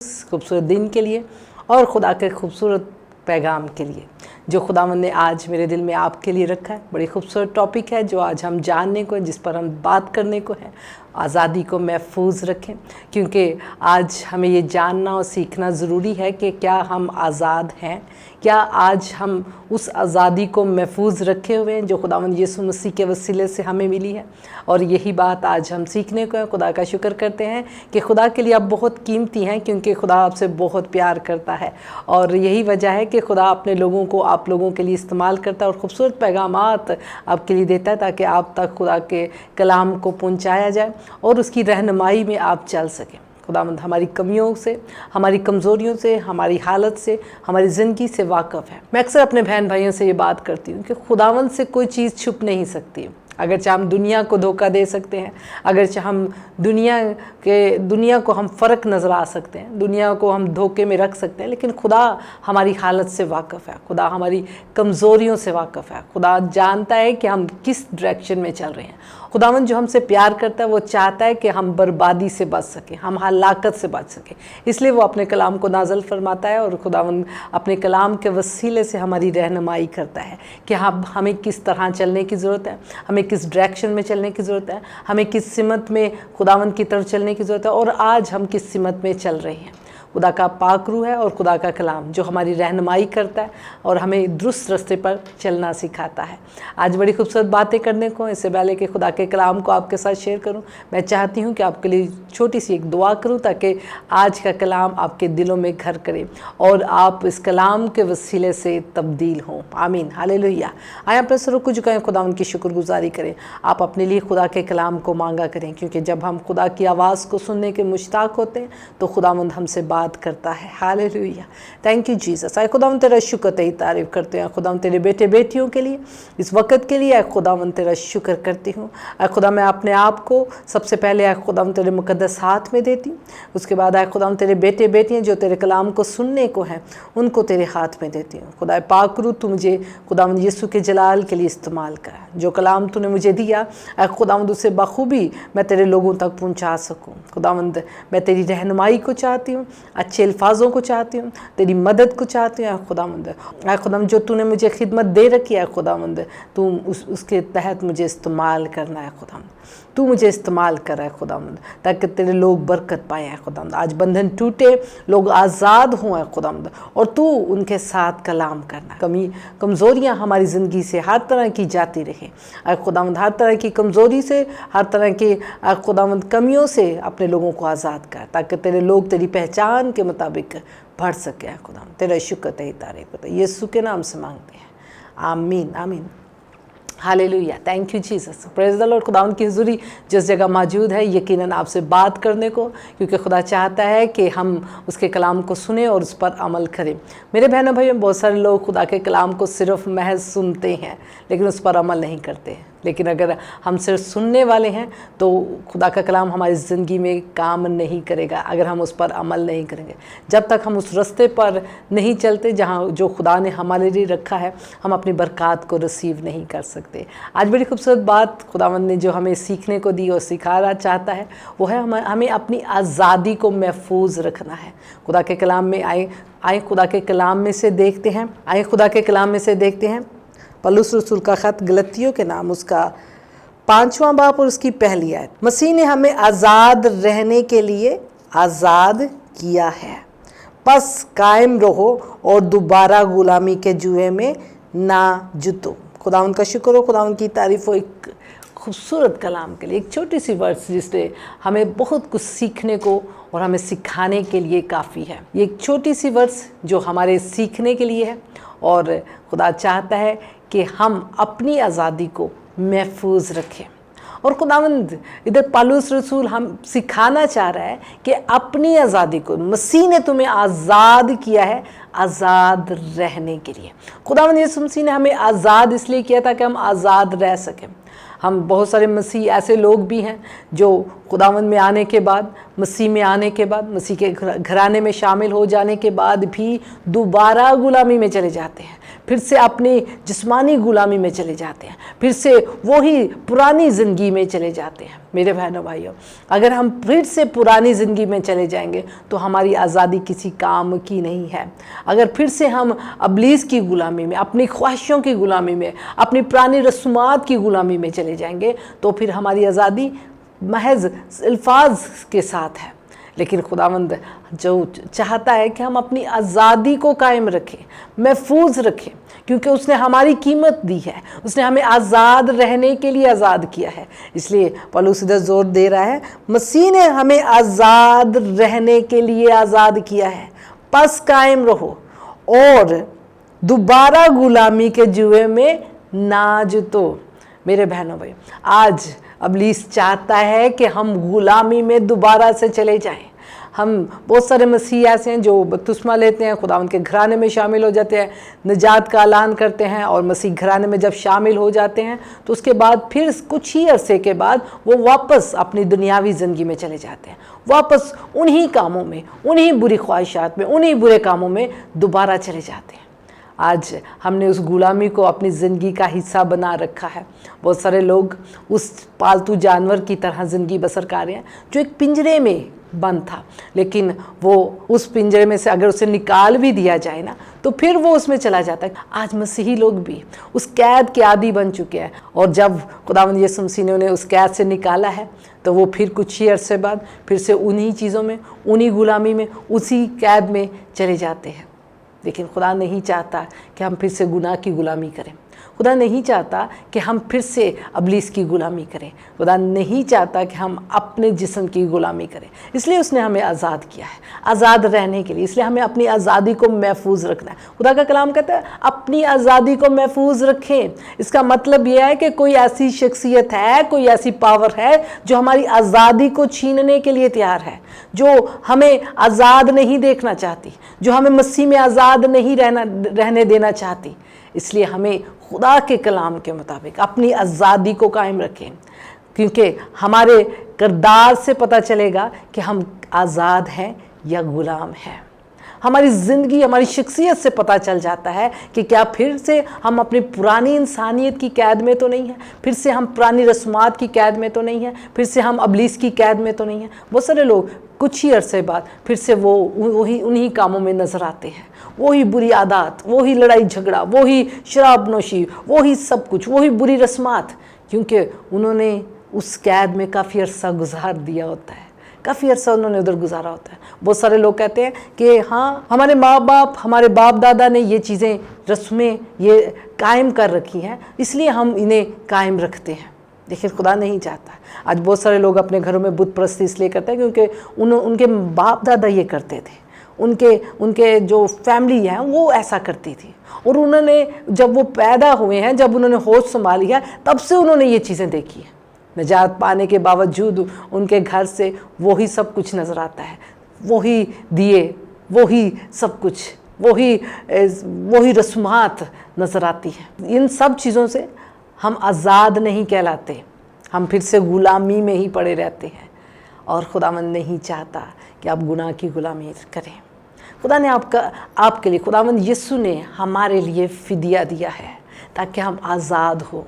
खूबसूरत दिन के लिए और खुदा के खूबसूरत पैगाम के लिए जो खुदावंद ने आज मेरे दिल में आपके लिए रखा है। बड़ी खूबसूरत टॉपिक है जो आज हम जानने को है, जिस पर हम बात करने को है। आज़ादी को महफूज रखें, क्योंकि आज हमें ये जानना और सीखना ज़रूरी है कि क्या हम आज़ाद हैं, क्या आज हम उस आज़ादी को महफूज रखे हुए हैं जो खुदावंद यीशु मसीह के वसीले से हमें मिली है। और यही बात आज हम सीखने को है। खुदा का शुक्र करते हैं कि खुदा के लिए आप बहुत कीमती हैं, क्योंकि खुदा आपसे बहुत प्यार करता है और यही वजह है कि खुदा अपने लोगों को आप लोगों के लिए इस्तेमाल करता है और ख़ूबसूरत पैगामात आपके लिए देता है ताकि आप तक खुदा के कलाम को पहुँचाया जाए और उसकी रहनुमाई में आप चल सकें। खुदावंद हमारी कमियों से, हमारी कमज़ोरियों से, हमारी हालत से, हमारी ज़िंदगी से वाकिफ़ है। मैं अक्सर अपने बहन भाइयों से ये बात करती हूँ कि खुदावंद से कोई चीज़ छुप नहीं सकती। अगरचे हम दुनिया को धोखा दे सकते हैं, अगरचे हम दुनिया को हम फ़र्क नज़र आ सकते हैं, दुनिया को हम धोखे में रख सकते हैं, लेकिन खुदा हमारी हालत से वाकिफ़ है। खुदा हमारी कमज़ोरियों से वाकिफ़ है। खुदा जानता है कि हम किस डायरेक्शन में चल रहे हैं। खुदावंद जो हमसे प्यार करता है वो चाहता है कि हम बर्बादी से बच सकें, हम हलाकत से बच सकें। इसलिए वो अपने कलाम को नाज़िल फरमाता है और खुदावंद अपने कलाम के वसीले से हमारी रहनुमाई करता है कि हमें किस तरह चलने की ज़रूरत है, हमें किस डायरेक्शन में चलने की ज़रूरत है, हमें किस सिमत में खुदावंद की तरफ चलने की ज़रूरत है और आज हम किस सिमत में चल रहे हैं। खुदा का पाक रूह है और खुदा का कलाम जो हमारी रहनुमाई करता है और हमें दुरुस्त रास्ते पर चलना सिखाता है। आज बड़ी खूबसूरत बातें करने को, इससे पहले कि खुदा के कलाम को आपके साथ शेयर करूं, मैं चाहती हूं कि आपके लिए छोटी सी एक दुआ करूं ताकि आज का कलाम आपके दिलों में घर करे और आप इस कलाम के वसीले से तब्दील हों। आमीन, हालेलुया। आए अपने सरों को झुकाएं, खुदा उनकी शुक्रगुजारी करें। आप अपने लिए खुदा के कलाम को मांगा करें, क्योंकि जब हम खुदा की आवाज़ को सुनने के मुश्ताक होते हैं तो खुदावंद हमसे बात करता है। Hallelujah, thank you Jesus. आए खुदावंद तेरा शुक्र तेरी तारीफ करते हैं। खुदावंद तेरे बेटे बेटियों के लिए, इस वक्त के लिए खुदावंद तेरा शुक्र करती हूँ। खुदा मैं अपने आप को सबसे पहले खुदावंद तेरे मुकद्दस हाथ में देती हूँ। उसके बाद खुदावंद तेरे बेटे बेटियाँ जो तेरे कलाम को सुनने को हैं उनको तेरे हाथ में देती हूँ। खुदा पाक रूह तू मुझे खुदावंद यीशु के जलाल के लिए इस्तेमाल कर। जो कलाम तूने मुझे दिया खुदावंद उसे बखूबी मैं तेरे लोगों तक पहुँचा सकूँ। खुदावंद मैं तेरी रहनुमाई को चाहती हूँ, अच्छे अल्फाजों को चाहती हूँ, तेरी मदद को चाहती हूँ। खुदावंद जो तूने मुझे खिदमत दे रखी है खुदावंद तू उसके तहत मुझे इस्तेमाल करना है। खुदावंद तू मुझे इस्तेमाल कर रहा है खुदावंद, ताकि तेरे लोग बरकत पाए हैं खुदावंद। आज बंधन टूटे, लोग आज़ाद हुए खुदावंद, और तू उनके साथ कलाम करना। कमज़ोरियाँ हमारी ज़िंदगी से हर तरह की जाती रहे खुदावंद, हर तरह की कमज़ोरी से, हर तरह की खुदावंद कमियों से अपने लोगों को आज़ाद कर, ताकि तेरे लोग तेरी पहचान के मुताबिक बढ़ सके खुदावंद। तेरा शुक्र तेरी तारीफ करते यीशु के नाम से मांगते हैं, आमीन आमीन, hallelujah, thank you Jesus. Praise the Lord. खुदावंद की हुज़ूरी जिस जगह मौजूद है यकीनन आपसे बात करने को, क्योंकि खुदा चाहता है कि हम उसके कलाम को सुने और उस पर अमल करें। मेरे बहनों भाइयों, बहुत सारे लोग खुदा के कलाम को सिर्फ महज सुनते हैं लेकिन उस पर अमल नहीं करते हैं। लेकिन अगर हम सिर्फ सुनने वाले हैं तो खुदा का कलाम हमारी ज़िंदगी में काम नहीं करेगा अगर हम उस पर अमल नहीं करेंगे। जब तक हम उस रास्ते पर नहीं चलते जहाँ जो खुदा ने हमारे लिए रखा है, हम अपनी बरक़ात को रिसीव नहीं कर सकते। आज बड़ी खूबसूरत बात खुदावंद ने जो हमें सीखने को दी और सिखाना चाहता है वो है हमें अपनी आज़ादी को महफूज रखना है। खुदा के कलाम में आए खुदा के कलाम में से देखते हैं, खुदा के कलाम में से देखते हैं पौलुस रसूल का ख़त गलतियों के नाम, उसका 5वां बाब और उसकी पहली आयत। मसीह ने हमें आज़ाद रहने के लिए आज़ाद किया है, बस कायम रहो और दोबारा गुलामी के जुए में ना जुतो। खुदावंद का शुक्र हो, खुदावंद की तारीफ़ हो एक खूबसूरत कलाम के लिए। एक छोटी सी वर्स जिससे हमें बहुत कुछ सीखने को और हमें सिखाने के लिए काफ़ी है। ये एक छोटी सी वर्स जो हमारे सीखने के लिए है और खुदा चाहता है कि हम अपनी आज़ादी को महफूज रखें। और खुदावंद इधर पौलुस रसूल हम सिखाना चाह रहा है कि अपनी आज़ादी को, मसीह ने तुम्हें आज़ाद किया है आज़ाद रहने के लिए। खुदावंद यीशु मसीह ने हमें आज़ाद इसलिए किया था कि हम आज़ाद रह सकें। हम बहुत सारे मसीह ऐसे लोग भी हैं जो खुदावंद में आने के बाद, मसीह में आने के बाद, मसीह के घराने में शामिल हो जाने के बाद भी दोबारा गुलामी में चले जाते हैं, फिर से अपनी जिस्मानी गुलामी में चले जाते हैं, फिर से वही पुरानी ज़िंदगी में चले जाते हैं। मेरे बहनों भाइयों, अगर हम फिर से पुरानी ज़िंदगी में चले जाएंगे तो हमारी आज़ादी किसी काम की नहीं है। अगर फिर से हम इब्लीस की गुलामी में, अपनी ख्वाहिशों की गुलामी में, अपनी पुरानी रस्मात की गुलामी में चले जाएंगे तो फिर हमारी आज़ादी महज अल्फाज के साथ है। लेकिन खुदावंद जो चाहता है कि हम अपनी आज़ादी को कायम रखें, महफूज रखें, क्योंकि उसने हमारी कीमत दी है, उसने हमें आज़ाद रहने के लिए आज़ाद किया है। इसलिए पौलुस इधर जोर दे रहा है, मसीह ने हमें आज़ाद रहने के लिए आज़ाद किया है, बस कायम रहो और दोबारा गुलामी के जुए में ना जुतो। मेरे बहनों भाई, आज इब्लीस चाहता है कि हम गुलामी में दोबारा से चले जाएं। हम बहुत सारे मसीह ऐसे हैं जो बपतिस्मा लेते हैं, खुदावंद के घराने में शामिल हो जाते हैं, निजात का ऐलान करते हैं, और मसीह घराने में जब शामिल हो जाते हैं तो उसके बाद फिर कुछ ही अरसे के बाद वो वापस अपनी दुनियावी ज़िंदगी में चले जाते हैं, वापस उन्हीं कामों में, उन्हीं बुरी ख्वाहिशात में, उन्हीं बुरे कामों में दोबारा चले जाते हैं। आज हमने उस गुलामी को अपनी ज़िंदगी का हिस्सा बना रखा है। बहुत सारे लोग उस पालतू जानवर की तरह ज़िंदगी बसर कर रहे हैं जो एक पिंजरे में बंद था, लेकिन वो उस पिंजरे में से अगर उसे निकाल भी दिया जाए ना तो फिर वो उसमें चला जाता है। आज मसीही लोग भी उस कैद के आदी बन चुके हैं, और जब खुदावंद यीशु मसीह ने उन्हें उस कैद से निकाला है तो वो फिर कुछ ही अरसे बाद फिर से उन्हीं चीज़ों में, उन्हीं गुलामी में, उसी कैद में चले जाते हैं। लेकिन खुदा नहीं चाहता कि हम फिर से गुनाह की गुलामी करें। खुदा नहीं चाहता कि हम फिर से इब्लीस की गुलामी करें। खुदा नहीं चाहता कि हम अपने जिस्म की गुलामी करें। इसलिए उसने हमें आज़ाद किया है, आज़ाद रहने के लिए। इसलिए हमें अपनी आज़ादी को महफूज रखना है। खुदा का कलाम कहता है अपनी आज़ादी को महफूज रखें। इसका मतलब यह है कि कोई ऐसी शख्सियत है, कोई ऐसी पावर है जो हमारी आज़ादी को छीनने के लिए तैयार है, जो हमें आज़ाद नहीं देखना चाहती, जो हमें मसीह में आज़ाद नहीं रहने देना चाहती। इसलिए हमें खुदा के कलाम के मुताबिक अपनी आज़ादी को कायम रखें, क्योंकि हमारे किरदार से पता चलेगा कि हम आज़ाद हैं या गुलाम हैं। हमारी ज़िंदगी, हमारी शख्सियत से पता चल जाता है कि क्या फिर से हम अपनी पुरानी इंसानियत की कैद में तो नहीं है, फिर से हम पुरानी रस्मात की कैद में तो नहीं है, फिर से हम इब्लीस की कैद में तो नहीं है। बहुत सारे लोग कुछ ही अरसे बाद फिर से वही उन्हीं कामों में नज़र आते हैं, वही बुरी आदत, वही लड़ाई झगड़ा, वही शराब नोशी, वही सब कुछ, वही बुरी रस्मात, क्योंकि उन्होंने उस कैद में काफ़ी अरसा गुजार दिया होता है, काफ़ी अरसा उन्होंने उधर गुजारा होता है। बहुत सारे लोग कहते हैं कि हाँ, हमारे माँ बाप, हमारे बाप दादा ने ये चीज़ें, रस्में ये कायम कर रखी हैं, इसलिए हम इन्हें कायम रखते हैं। लेकिन खुदा नहीं चाहता। आज बहुत सारे लोग अपने घरों में बुत परस्ती इसलिए करते हैं क्योंकि उनके बाप दादा ये करते थे, उनके जो फैमिली है वो ऐसा करती थी, और उन्होंने जब वो पैदा हुए हैं, जब उन्होंने होश संभाली है, तब से उन्होंने ये चीज़ें देखी हैं। निजात पाने के बावजूद उनके घर से वही सब कुछ नज़र आता है, वही दिए, वही सब कुछ, वही रस्मात नज़र आती है। इन सब चीज़ों से हम आज़ाद नहीं कहलाते, हम फिर से गुलामी में ही पड़े रहते हैं, और खुदावंद नहीं चाहता कि आप गुनाह की गुलामी करें। खुदा ने आपके लिए, खुदावंद यीशु ने हमारे लिए फिदिया दिया है ताकि हम आज़ाद हो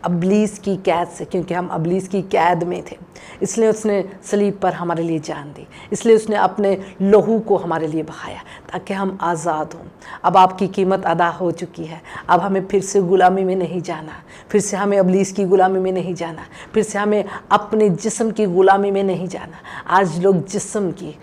इब्लीस की कैद से, क्योंकि हम इब्लीस की कैद में थे। इसलिए उसने सलीब पर हमारे लिए जान दी, इसलिए उसने अपने लहू को हमारे लिए बहाया ताकि हम आज़ाद हों। अब आपकी कीमत अदा हो चुकी है। अब हमें फिर से गुलामी में नहीं जाना, फिर से हमें इब्लीस की गुलामी में नहीं जाना, फिर से हमें अपने जिस्म की गुलामी में नहीं जाना। आज लोग जिस्म की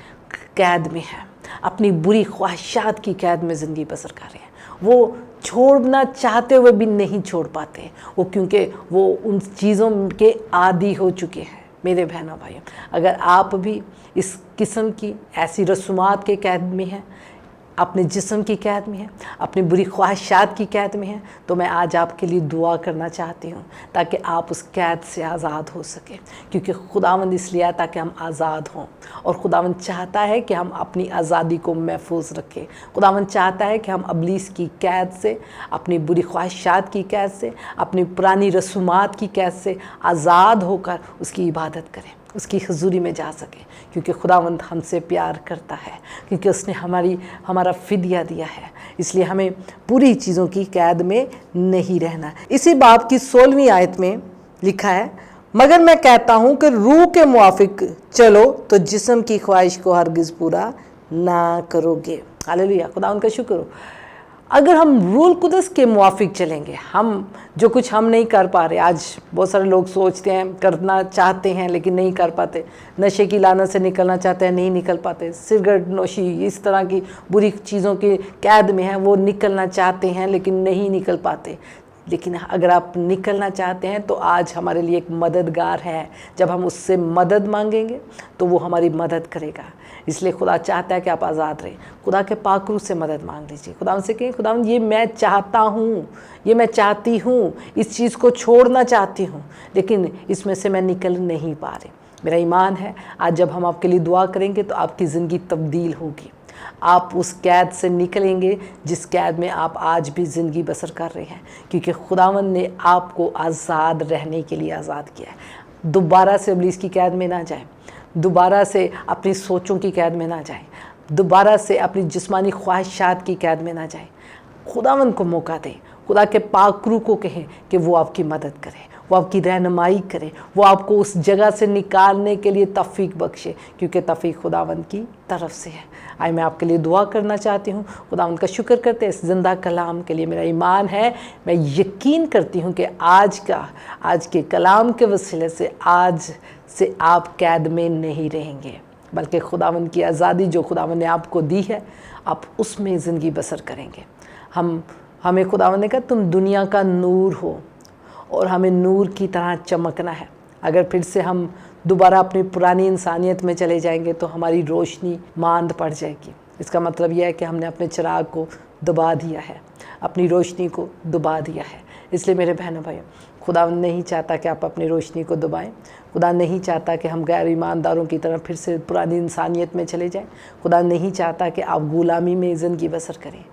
कैद में हैं, अपनी बुरी ख्वाहिशात की कैद में ज़िंदगी बसर कर रहे हैं। वो छोड़ना चाहते हुए भी नहीं छोड़ पाते, वो क्योंकि वो उन चीज़ों के आदी हो चुके हैं। मेरे बहनों भाइयों, अगर आप भी इस किस्म की ऐसी रस्मात के कैद में हैं, अपने जिस्म की कैद में हैं, अपनी बुरी ख्वाहिशात की कैद में हैं, तो मैं आज आपके लिए दुआ करना चाहती हूँ ताकि आप उस कैद से आज़ाद हो सकें। क्योंकि खुदावंद इसलिए आया ताकि हम आज़ाद हों, और खुदावंद चाहता है कि हम अपनी आज़ादी को महफूज रखें। खुदावंद चाहता है कि हम इब्लीस की कैद से, अपनी बुरी ख्वाहिशात की कैद से, अपनी पुरानी रसूमात की कैद से आज़ाद होकर उसकी इबादत करें, उसकी हुजूरी में जा सके। क्योंकि खुदावंद हमसे प्यार करता है, क्योंकि उसने हमारा फिदिया दिया है, इसलिए हमें पूरी चीज़ों की कैद में नहीं रहना। इसी बाब की 16वीं आयत में लिखा है, मगर मैं कहता हूँ कि रूह के मुआफिक चलो तो जिस्म की ख्वाहिश को हरगिज़ पूरा ना करोगे। हालेलुया, खुदावंद का शुक्र हो। अगर हम रूल कुदस के मुआफिक चलेंगे, हम जो कुछ हम नहीं कर पा रहे, आज बहुत सारे लोग सोचते हैं करना चाहते हैं लेकिन नहीं कर पाते, नशे की लानत से निकलना चाहते हैं, नहीं निकल पाते, सिगरेट नोशी इस तरह की बुरी चीज़ों की कैद में हैं, वो निकलना चाहते हैं लेकिन नहीं निकल पाते। लेकिन अगर आप निकलना चाहते हैं तो आज हमारे लिए एक मददगार है। जब हम उससे मदद मांगेंगे तो वो हमारी मदद करेगा। इसलिए खुदा चाहता है कि आप आज़ाद रहें। खुदा के पाकरू से मदद मांग लीजिए। खुदा से कहें, खुदा ये मैं चाहता हूँ, ये मैं चाहती हूँ, इस चीज़ को छोड़ना चाहती हूँ, लेकिन इसमें से मैं निकल नहीं पा रही। मेरा ईमान है आज जब हम आपके लिए दुआ करेंगे तो आपकी ज़िंदगी तब्दील होगी। आप उस कैद से निकलेंगे जिस कैद में आप आज भी ज़िंदगी बसर कर रहे हैं, क्योंकि खुदावंद ने आपको आज़ाद रहने के लिए आज़ाद किया है। दोबारा से इब्लीस की कैद में ना जाएं, दोबारा से अपनी सोचों की कैद में ना जाएं, दोबारा से अपनी जिस्मानी ख्वाहिशात की कैद में ना जाएं। खुदावंद को मौका दें, खुदा के पाकरू को कहें कि वो आपकी मदद करे, वो आपकी रहनुमाई करे, वो आपको उस जगह से निकालने के लिए तौफीक बख्शे, क्योंकि तौफीक खुदावंद की तरफ से है। आज मैं आपके लिए दुआ करना चाहती हूँ। खुदावंद का शुक्र करते हैं इस ज़िंदा कलाम के लिए। मेरा ईमान है, मैं यकीन करती हूँ कि आज के कलाम के वसीले से आज से आप कैद में नहीं रहेंगे, बल्कि खुदावंद की आज़ादी जो खुदावंद ने आपको दी है, आप उसमें ज़िंदगी बसर करेंगे। हमें खुदावंद ने कहा तुम दुनिया का नूर हो और हमें नूर की तरह चमकना है। अगर फिर से हम दोबारा अपनी पुरानी इंसानियत में चले जाएंगे तो हमारी रोशनी मांद पड़ जाएगी। इसका मतलब यह है कि हमने अपने चिराग को दबा दिया है, अपनी रोशनी को दबा दिया है। इसलिए मेरे बहनों भाइयों, खुदा नहीं चाहता कि आप अपनी रोशनी को दबाएं। खुदा नहीं चाहता कि हम गैर ईमानदारों की तरह फिर से पुरानी इंसानियत में चले जाएं। खुदा नहीं चाहता कि आप गुलामी में ज़िंदगी बसर करें।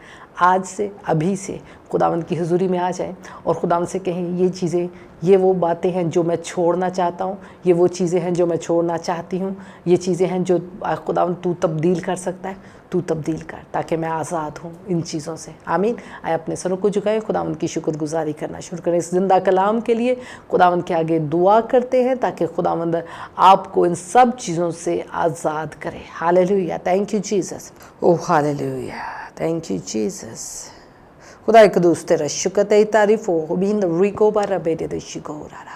आज से, अभी से खुदावंद की हुजूरी में आ जाएं और खुदावंद से कहें, ये चीज़ें, ये वो बातें हैं जो मैं छोड़ना चाहता हूँ, ये वो चीज़ें हैं जो मैं छोड़ना चाहती हूँ, ये चीज़ें हैं जो खुदावंद तू तब्दील कर सकता है, तू तब्दील कर, ताकि मैं आज़ाद हूँ इन चीज़ों से। आमीन। आए अपने सरों को झुकाएं, खुदावंद की शुक्रगुजारी करना शुरू करें। इस जिंदा कलाम के लिए खुदावंद के आगे दुआ करते हैं ताकि खुदावंद आपको इन सब चीज़ों से आज़ाद करे। Hallelujah, thank you Jesus. Oh hallelujah, thank you Jesus. खुदा कदूस तेरा शुक्र तेरी तारीफ हो बिन रिको बारा बेटे दे शिकोरा।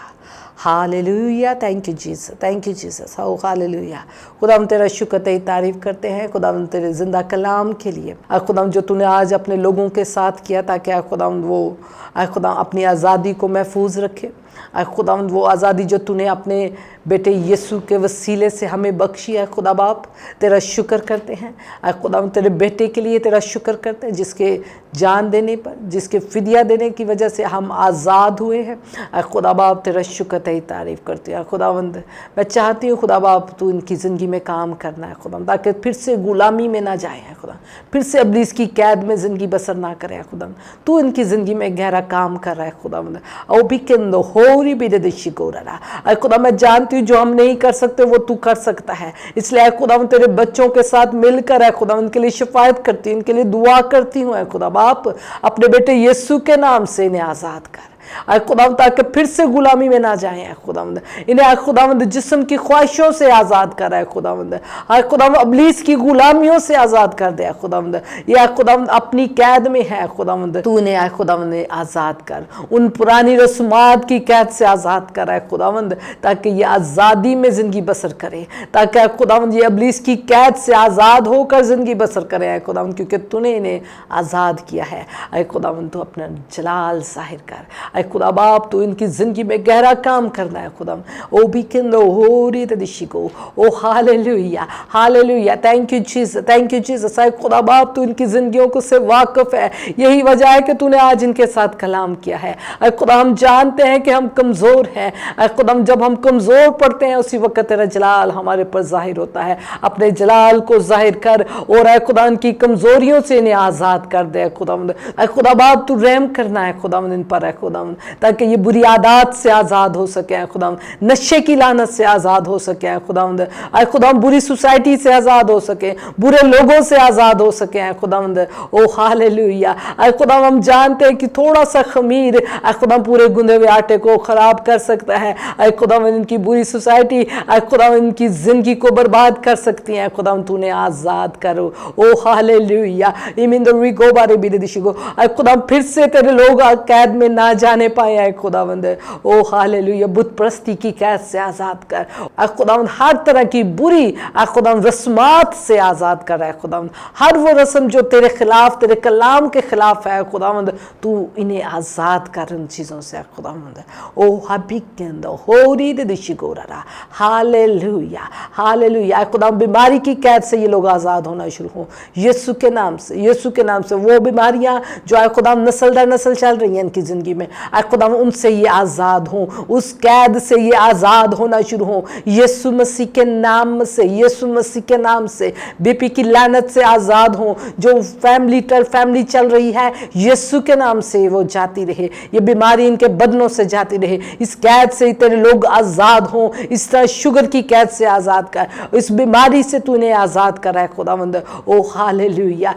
Hallelujah, thank you Jesus, thank you Jesus. हो हालेलुया। खुदा हम तेरा शुक्र तेरी तारीफ करते हैं खुदा हम तेरे ज़िंदा कलाम के लिए। खुदा जो तूने आज अपने लोगों के साथ किया ताकि खुदा वो खुदा अपनी आज़ादी को महफूज रखे। खुदा वो आज़ादी जो तूने अपने बेटे यीशु के वसीले से हमें बख्शी है, खुदा बाप तेरा शुक्र करते हैं। खुदा तेरे बेटे के लिए तेरा शुक्र करते हैं जिसके जान देने पर, जिसके फिदिया देने की वजह से हम आज़ाद हुए हैं। खुदा बाप तेरा शुक्र तेरी तारीफ़ करती है। खुदावंद मैं चाहती हूँ खुदा बाप तू इनकी ज़िंदगी में काम करना है खुदा, ताकि फिर से गुलामी में ना जाए है खुदा, फिर से इब्लीस की कैद में ज़िंदगी बसर ना करे खुदा। तू इनकी ज़िंदगी में गहरा काम कर रहा है खुदावंद। और भी केंदो होरी भी दे शिको रहा खुदा, मैं जानती हूँ जो हम नहीं कर सकते वो तू कर सकता है। इसलिए खुदा तेरे बच्चों के साथ मिलकर है खुदा उनके लिए शिफायत करती हूँ, इनके लिए दुआ करती हूँ खुदा बाप अपने बेटे यीशु के नाम से इन्हें आज़ाद कर खुदावंद, ताकि फिर से गुलामी में ना जाएं खुदावंद। इन्हें खुदावंद जिस्म की ख्वाहिशों से आज़ाद कर है खुदावंद। खुदावंद इब्लीस की गुलामियों से आज़ाद कर दे खुदावंद। ये खुदावंद अपनी कैद में है खुदावंद, तू इन्हें खुदावंद आज़ाद कर, उन पुरानी रस्मात की कैद से आज़ाद कर है खुदावंद, ताकि ये आज़ादी में ज़िंदगी बसर करे, ताकि खुदावंद ये इब्लीस की कैद से आज़ाद होकर ज़िंदगी बसर करे खुदावंद, क्योंकि तूने इन्हें आज़ाद किया है। खुदावंद तू अपना जलाल ज़ाहिर कर اے خدا باپ تو ان کی زندگی میں گہرا کام کرنا ہے خدا. او بھی کندو ہو ری تدشی کو. Oh hallelujah hallelujah. Thank you Jesus thank you Jesus. اے خدا باپ تو ان کی زندگیوں کو سے واقف ہے. یہی وجہ ہے کہ تو نے آج ان کے ساتھ کلام کیا ہے. اے خدا ہم جانتے ہیں کہ ہم کمزور ہیں. اے خدا جب ہم کمزور پڑتے ہیں اسی وقت تیرا جلال ہمارے پر ظاہر ہوتا ہے. اپنے جلال کو ظاہر کر اور اے خدا ان کی کمزوریوں سے انہیں آزاد کر دے. اے خدا باپ تو رحم کرنا ہے خدا ان پر ہے خدا تاکہ یہ بری عادات سے آزاد ہو سکے. خدا نشے کی لعنت سے آزاد ہو سکے. خدا اے خدا بری سوسائٹی سے آزاد ہو سکے. برے لوگوں سے آزاد ہو سکے. خدا او ہاللویا. اے خدا ہم جانتے ہیں کہ تھوڑا سا خمیر اے خدا پورے گندے ہوئے آٹے کو خراب کر سکتا ہے. اے خدا ان کی بری سوسائٹی اے خدا ان کی زندگی کو برباد کر سکتی ہیں. خدا تو نے آزاد کرو. او ہاللویا. ایمندر گو بارے بھی دشی گو. اے خدا پھر سے تیرے لوگ قید میں نہ جانے پائے. اے خدا او ہاللویا. بت پرستی کی قید سے آزاد کر. اے خدا ہر طرح کی بری اے خدا رسمات سے آزاد کر. اے خدا ہر وہ رسم جو تیرے خلاف تیرے کلام کے خلاف ہے خدا تو انہیں آزاد کر ان چیزوں سے. خدا او ہبیکند ہوری دشی گو را. Hallelujah hallelujah. خدا بیماری کی قید سے یہ لوگ آزاد ہونا شروع ہوں یسوع کے نام سے. یسوع کے نام سے وہ بیماریاں جو اے خدا نسل در نسل چل رہی ہیں ان کی زندگی میں اے خدا ان سے یہ آزاد ہوں. اس قید سے یہ آزاد ہونا شروع ہوں یسوع مسیح کے نام سے. یسوع مسیح کے نام سے بی پی کی لعنت سے آزاد ہوں. جو فیملی چل رہی ہے یسوع کے نام سے وہ جاتی رہے. یہ بیماری ان کے بدنوں سے جاتی رہے. اس قید سے تیرے لوگ آزاد ہوں. اس طرح شوگر کی قید سے آزاد کر. اس بیماری سے تو انہیں آزاد کر ہے خدا او ہاللویا.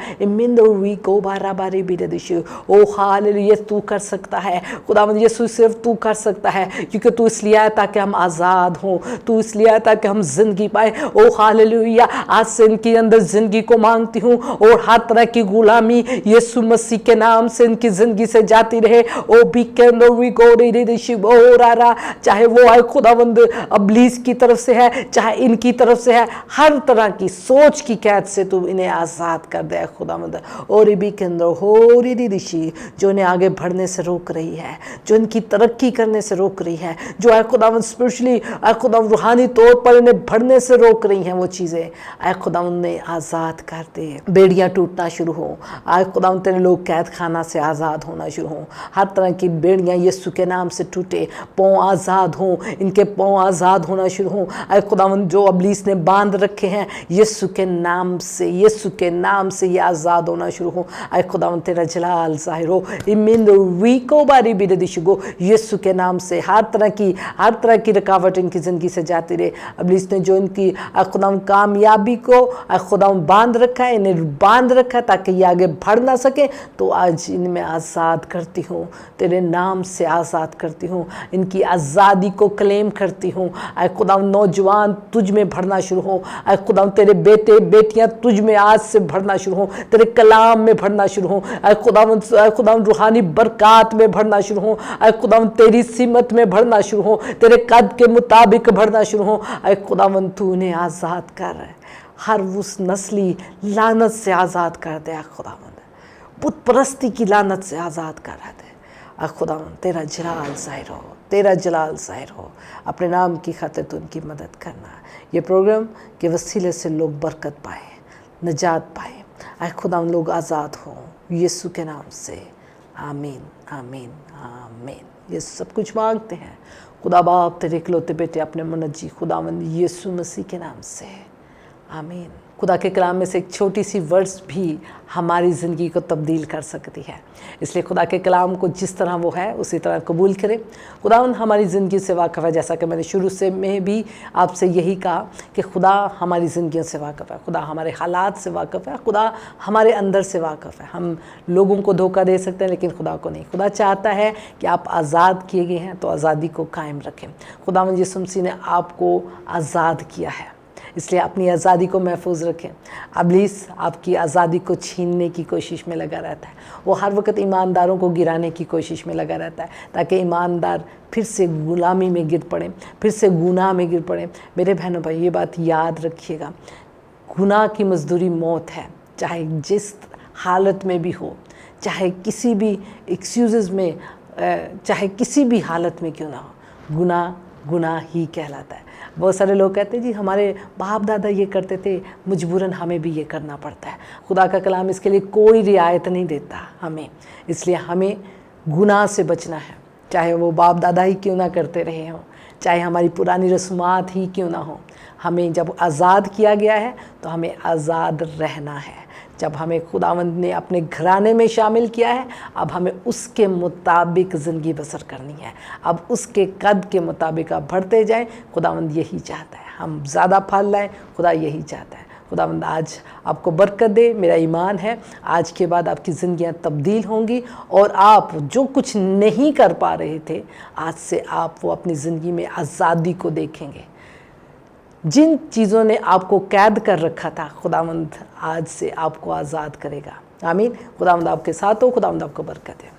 وی کو بارہ بارے بھی دشی. او ہاللویا. تو کر سکتا ہے خدا یسوع. صرف تو کر سکتا ہے کیونکہ تو اس لیے آیا تاکہ ہم آزاد ہوں. تو اس لیے آیا تاکہ ہم زندگی پائے. او ہاللویا. آج سے ان کے اندر زندگی کو مانگتی ہوں اور ہر طرح کی غلامی یسوع مسیح کے نام سے ان کی زندگی سے جاتی رہے. او بھی وی کو دشی را. چاہے وہ آئے خدا ابلیس کی طرف سے ہے چاہے ان کی طرف سے ہے. ہر طرح کی سوچ کی قید سے تو انہیں آزاد کر دے خدا اور بھی ہو دشی جو انہیں آگے بڑھنے سے روک رہی ہے. جو ان کی ترقی کرنے سے روک رہی ہے. جو اے خدا اسپرچولی اے خدا روحانی طور پر انہیں بڑھنے سے روک رہی ہیں وہ چیزیں اے خدا انہیں آزاد کر دے. بیڑیاں ٹوٹنا شروع ہوں. اے خدا تیرے لوگ قید خانہ سے آزاد ہونا شروع ہوں. ہر طرح کی بیڑیاں یسوع کے نام سے ٹوٹے. پاؤں آزاد ہوں. ان کے پاؤں آزاد ہونا شروع ہوں. اے خدا جو ابلیس نے باندھ رکھے ہیں یسوع کے نام سے یسوع کے نام سے یہ آزاد ہونا شروع ہوں. اے خدا تیرا جلال ظاہر ہو. وی کو باری بھی دشی گو. یسوع کے نام سے ہر طرح کی رکاوٹ ان کی زندگی سے جاتی رہے. ابلیس نے جو ان کی خدا کامیابی کو خدا باندھ رکھا ہے انہیں باندھ رکھا ہے تاکہ یہ آگے بڑھ نہ سکے. تو آج ان میں آزاد کرتی ہوں. تیرے نام سے آزاد کرتی ہوں. ان کی آزادی کو کلیم کرتی ہوں. اے خدا نوجوان تجھ میں بڑھنا شروع ہوں. اے خدا تیرے بیٹے بیٹیاں تجھ میں آج سے بڑھنا شروع ہوں. تیرے کلام میں بڑھنا شروع ہوں. اے خدا روحانی برکات میں بڑھنا شروع ہوں. اے خدا تیری سمت میں بڑھنا شروع ہوں. تیرے قد کے مطابق بڑھنا شروع ہوں. اے خدا تو انہیں آزاد کر. ہر اس نسلی لعنت سے آزاد کر دے. خدا بت پرستی کی لعنت سے آزاد کر دے. اے خدا تیرا جلال ظاہر ہو. تیرا جلال ظاہر ہو. اپنے نام کی خاطر تو ان کی مدد کرنا. یہ پروگرام کے وسیلے سے لوگ برکت پائیں نجات پائیں. اے خدا لوگ آزاد ہوں یسوع کے نام سے. آمین آمین آمین. یہ سب کچھ مانگتے ہیں خدا باپ تیرے اکلوتے بیٹے اپنے منجی خداوند یسوع مسیح کے نام سے. آمین. خدا کے کلام میں سے ایک چھوٹی سی ورڈز بھی ہماری زندگی کو تبدیل کر سکتی ہے. اس لیے خدا کے کلام کو جس طرح وہ ہے اسی طرح قبول کرے. خداوند ہماری زندگی سے واقف ہے. جیسا کہ میں نے شروع سے میں بھی آپ سے یہی کہا کہ خدا ہماری زندگیوں سے واقف ہے. خدا ہمارے حالات سے واقف ہے. خدا ہمارے اندر سے واقف ہے. ہم لوگوں کو دھوکہ دے سکتے ہیں لیکن خدا کو نہیں. خدا چاہتا ہے کہ آپ آزاد کیے گئے ہیں تو آزادی کو قائم رکھیں. خداوند یسوع مسیح نے آپ کو آزاد کیا ہے اس لیے اپنی آزادی کو محفوظ رکھیں. ابلیس آپ کی آزادی کو چھیننے کی کوشش میں لگا رہتا ہے. وہ ہر وقت ایمانداروں کو گرانے کی کوشش میں لگا رہتا ہے تاکہ ایماندار پھر سے غلامی میں گر پڑیں پھر سے گناہ میں گر پڑیں. میرے بہنوں بھائی یہ بات یاد رکھیے گا. گناہ کی مزدوری موت ہے. چاہے جس حالت میں بھی ہو چاہے کسی بھی ایکسکیوزز میں चाहे किसी भी हालत में क्यों ना हो, गुनाह गुनाह ही कहलाता है। बहुत सारे लोग कहते हैं जी हमारे बाप दादा ये करते थे, मजबूरन हमें भी ये करना पड़ता है। खुदा का कलाम इसके लिए कोई रियायत नहीं देता हमें, इसलिए हमें गुनाह से बचना है, चाहे वो बाप दादा ही क्यों ना करते रहे हों, चाहे हमारी पुरानी रस्मात ही क्यों ना हो। हमें जब आज़ाद किया गया है तो हमें आज़ाद रहना है। जब हमें खुदावंद ने अपने घराने में शामिल किया है, अब हमें उसके मुताबिक ज़िंदगी बसर करनी है। अब उसके कद के मुताबिक आप बढ़ते जाएं। खुदावंद यही चाहता है, हम ज़्यादा फल लाएं, खुदा यही चाहता है। खुदावंद आज आपको बरकत दे। मेरा ईमान है आज के बाद आपकी ज़िंदगियां तब्दील होंगी और आप जो कुछ नहीं कर पा रहे थे, आज से आप वो अपनी ज़िंदगी में आज़ादी को देखेंगे। जिन चीज़ों ने आपको कैद कर रखा था, खुदावंद आज से आपको आज़ाद करेगा। आमीन। खुदावंद आपके साथ हो, खुदावंद आपको बरकत है।